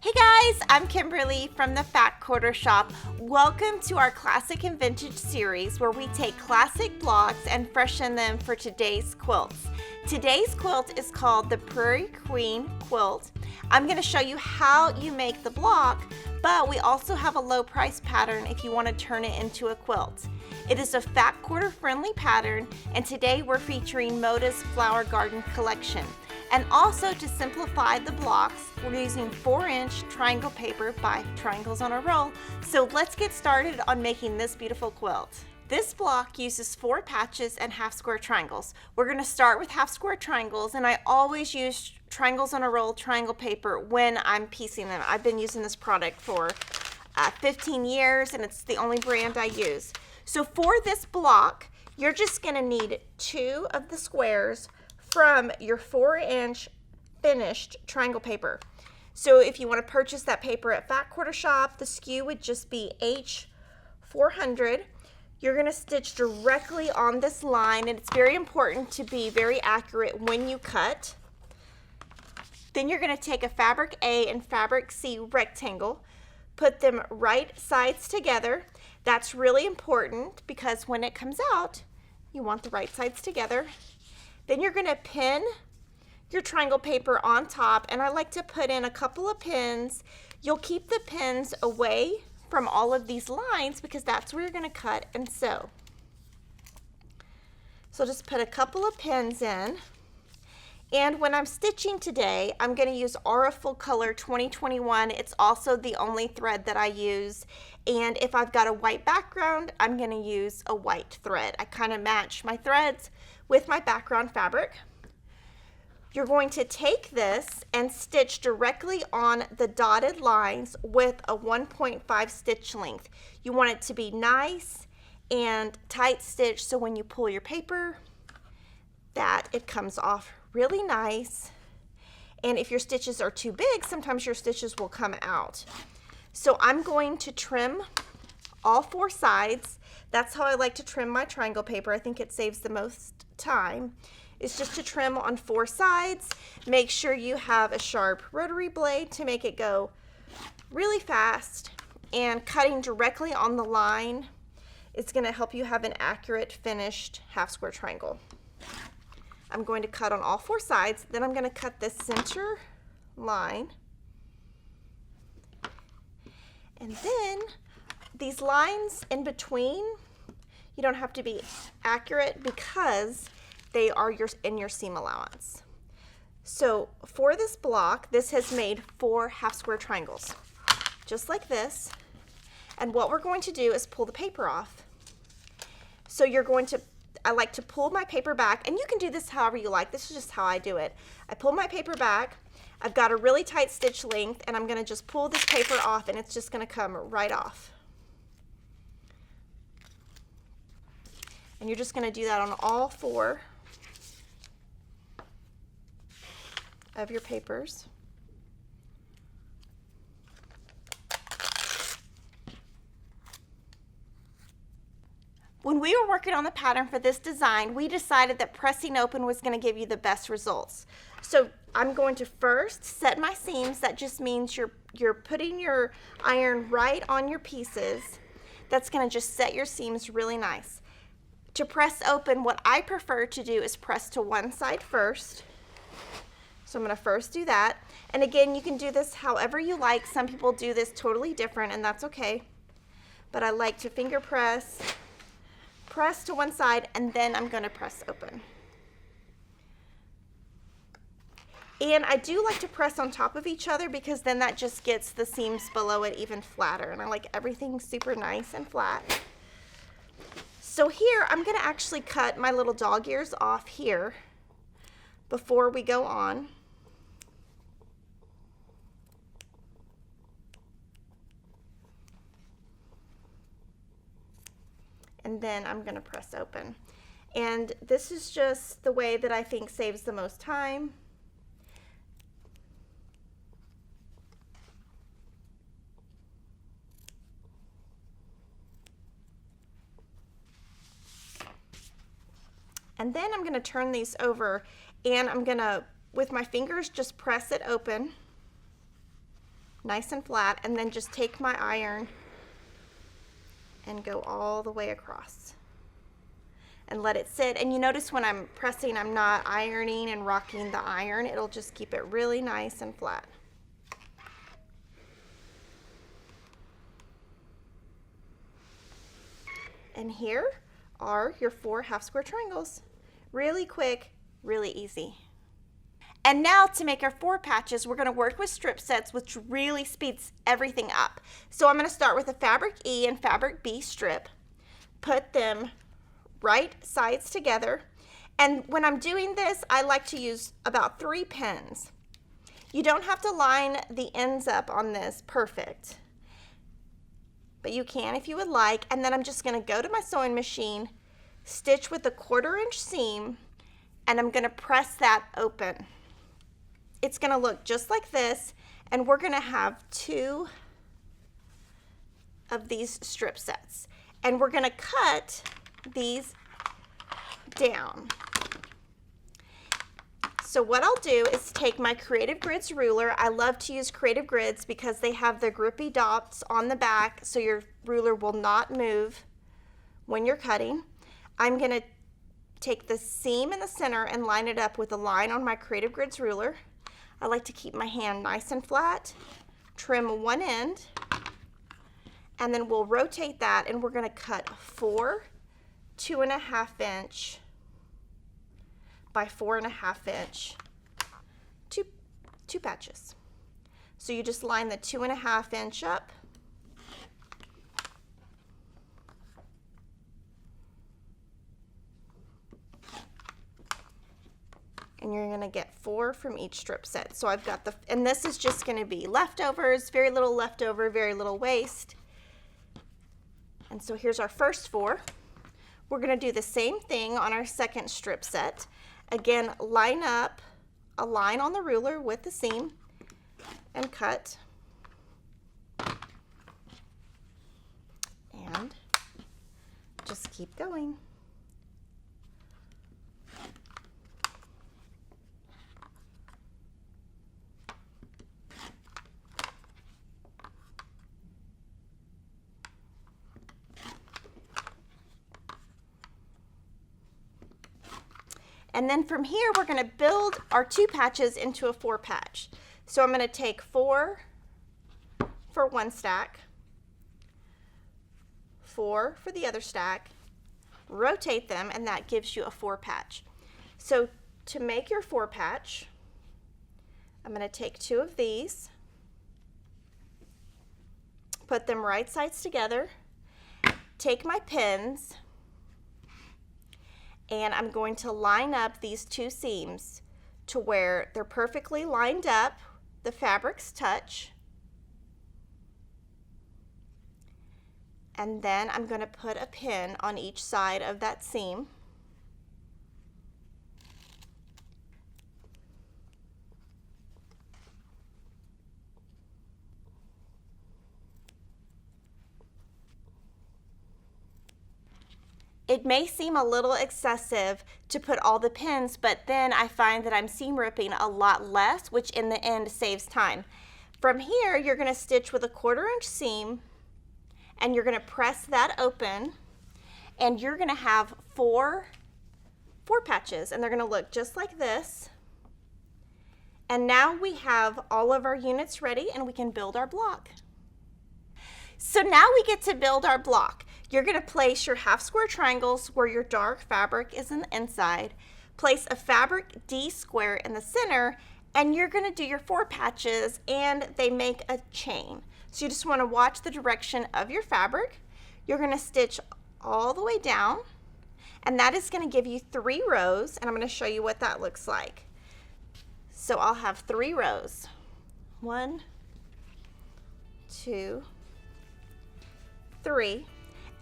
Hey guys, I'm Kimberly from the Fat Quarter Shop. Welcome to our Classic and Vintage series where we take classic blocks and freshen them for today's quilts. Today's quilt is called the Prairie Queen Quilt. I'm going to show you how you make the block, but we also have a low price pattern if you want to turn it into a quilt. It is a fat quarter friendly pattern, and today we're featuring Moda's Flower Garden collection. And also, to simplify the blocks, we're using 4-inch triangle paper by Triangles on a Roll. So let's get started on making this beautiful quilt. This block uses 4 patches and half square triangles. We're going to start with half square triangles, and I always use Triangles on a Roll triangle paper when I'm piecing them. I've been using this product for 15 years, and it's the only brand I use. So for this block, you're just going to need 2 of the squares from your 4-inch finished triangle paper. So if you want to purchase that paper at Fat Quarter Shop, the SKU would just be H400. You're going to stitch directly on this line, and it's very important to be very accurate when you cut. Then you're going to take a fabric A and fabric C rectangle, put them right sides together. That's really important because when it comes out, you want the right sides together. Then you're going to pin your triangle paper on top, and I like to put in a couple of pins. You'll keep the pins away from all of these lines because that's where you're going to cut and sew. So just put a couple of pins in. And when I'm stitching today, I'm going to use Aura Full Color 2021. It's also the only thread that I use. And if I've got a white background, I'm going to use a white thread. I kind of match my threads with my background fabric. You're going to take this and stitch directly on the dotted lines with a 1.5 stitch length. You want it to be nice and tight stitched so when you pull your paper that it comes off really nice. And if your stitches are too big, sometimes your stitches will come out. So I'm going to trim all 4 sides. That's how I like to trim my triangle paper. I think it saves the most time. It's just to trim on 4 sides. Make sure you have a sharp rotary blade to make it go really fast, and cutting directly on the line is going to help you have an accurate finished half square triangle. I'm going to cut on all 4 sides, then I'm going to cut this center line, and then these lines in between, you don't have to be accurate because they are in your seam allowance. So for this block, this has made 4 half square triangles, just like this. And what we're going to do is pull the paper off. So you're going to, I like to pull my paper back, and you can do this however you like. This is just how I do it. I pull my paper back. I've got a really tight stitch length, and I'm going to just pull this paper off, and it's just going to come right off. And you're just going to do that on all 4 of your papers. When we were working on the pattern for this design, we decided that pressing open was going to give you the best results. So I'm going to first set my seams. That just means you're putting your iron right on your pieces. That's going to just set your seams really nice. To press open, what I prefer to do is press to one side first. So I'm going to first do that. And again, you can do this however you like. Some people do this totally different, and that's okay. But I like to finger press to one side, and then I'm going to press open. And I do like to press on top of each other because then that just gets the seams below it even flatter. And I like everything super nice and flat. So here, I'm going to actually cut my little dog ears off here before we go on. And then I'm going to press open. And this is just the way that I think saves the most time. And then I'm going to turn these over, and I'm going to, with my fingers, just press it open. nice and flat, and then just take my iron and go all the way across and let it sit. And you notice when I'm pressing, I'm not ironing and rocking the iron. It'll just keep it really nice and flat. And here are your 4 half square triangles. Really quick, really easy. And now to make our 4 patches, we're gonna work with strip sets, which really speeds everything up. So I'm gonna start with a fabric E and fabric B strip, put them right sides together. And when I'm doing this, I like to use about 3 pins. You don't have to line the ends up on this perfect, but you can if you would like. And then I'm just gonna go to my sewing machine, stitch with a 1/4 inch seam, and I'm gonna press that open. It's gonna look just like this, and we're gonna have 2 of these strip sets. And we're gonna cut these down. So what I'll do is take my Creative Grids ruler. I love to use Creative Grids because they have the grippy dots on the back, so your ruler will not move when you're cutting. I'm gonna take the seam in the center and line it up with a line on my Creative Grids ruler. I like to keep my hand nice and flat, trim one end, and then we'll rotate that, and we're gonna cut 4 2.5 inch by 4.5 inch two patches. So you just line the 2.5 inch up, and you're gonna get 4 from each strip set. So I've got and this is just gonna be leftovers, very little leftover, very little waste. And so here's our first 4. We're gonna do the same thing on our second strip set. Again, line up a line on the ruler with the seam and cut. And just keep going. And then from here, we're gonna build our 2 patches into a 4 patch. So I'm gonna take 4 for one stack, 4 for the other stack, rotate them, and that gives you a 4 patch. So to make your 4 patch, I'm gonna take 2 of these, put them right sides together, take my pins, and I'm going to line up these 2 seams to where they're perfectly lined up, the fabrics touch, and then I'm going to put a pin on each side of that seam. It may seem a little excessive to put all the pins, but then I find that I'm seam ripping a lot less, which in the end saves time. From here, you're going to stitch with a 1/4 inch seam, and you're going to press that open, and you're going to have four patches, and they're going to look just like this. And now we have all of our units ready, and we can build our block. So now we get to build our block. You're going to place your half square triangles where your dark fabric is on the inside, place a fabric D square in the center, and you're going to do your 4 patches, and they make a chain. So you just want to watch the direction of your fabric. You're going to stitch all the way down, and that is going to give you 3 rows, and I'm going to show you what that looks like. So I'll have 3 rows. 1, 2, 3.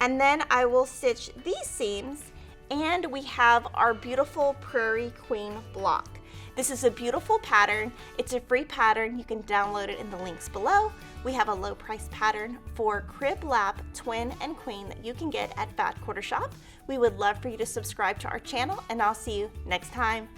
And then I will stitch these seams, and we have our beautiful Prairie Queen block. This is a beautiful pattern. It's a free pattern. You can download it in the links below. We have a low price pattern for crib, lap, twin, and queen that you can get at Fat Quarter Shop. We would love for you to subscribe to our channel, and I'll see you next time.